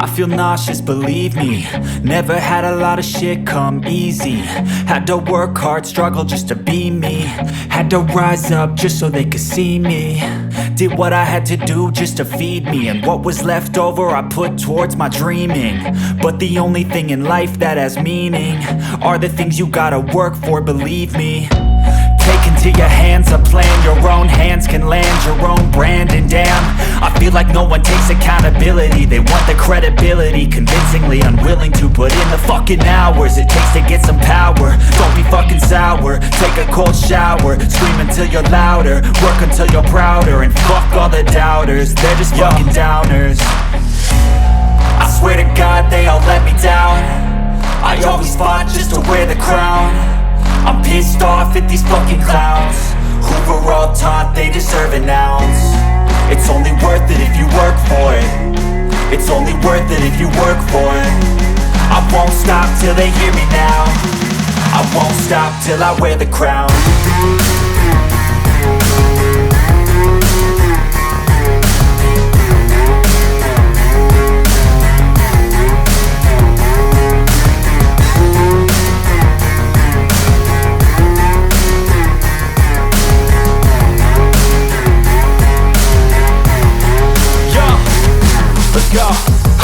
I feel nauseous, believe me. Never had a lot of shit come easy. Had to work hard, struggle just to be me. Had to rise up just so they could see me. Did what I had to do just to feed me, and what was left over I put towards my dreaming. But the only thing in life that has meaning are the things you gotta work for, believe me. Take into your hands a plan, your own hands can land your own brand. And damn, I feel like no one takes accountability. They want the credibility, convincingly unwilling to put in the fucking hours it takes to get some power. Don't be fucking sour, take a cold shower. Scream until you're louder, work until you're prouder. And fuck all the doubters, they're just fucking downers. I swear to God they all let me down. I always fought just to wear the crown. I'm pissed off at these fucking clowns who were all taught they deserve an ounce. It's only worth it if you work for it. It's only worth it if you work for it. I won't stop till they hear me now. I won't stop till I wear the crown.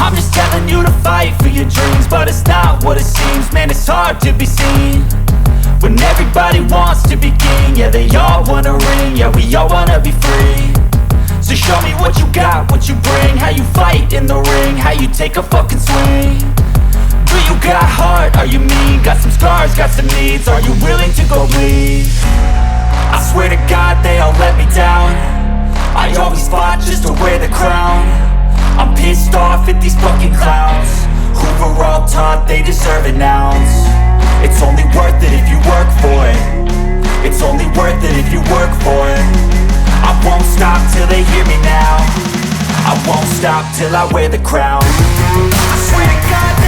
I'm just telling you to fight for your dreams, but it's not what it seems. Man, it's hard to be seen when everybody wants to be king. Yeah, they all wanna ring, yeah, we all wanna be free. So show me what you got, what you bring, how you fight in the ring, how you take a fucking swing. Do you got heart, are you mean? Got some scars, got some needs, are you willing to go bleed? I swear to God they all let me down. I always fought just to wear the crown. I'm pissed off at these fucking clowns who were all taught they deserve an ounce. It's only worth it if you work for it. It's only worth it if you work for it. I won't stop till they hear me now. I won't stop till I wear the crown. I swear to God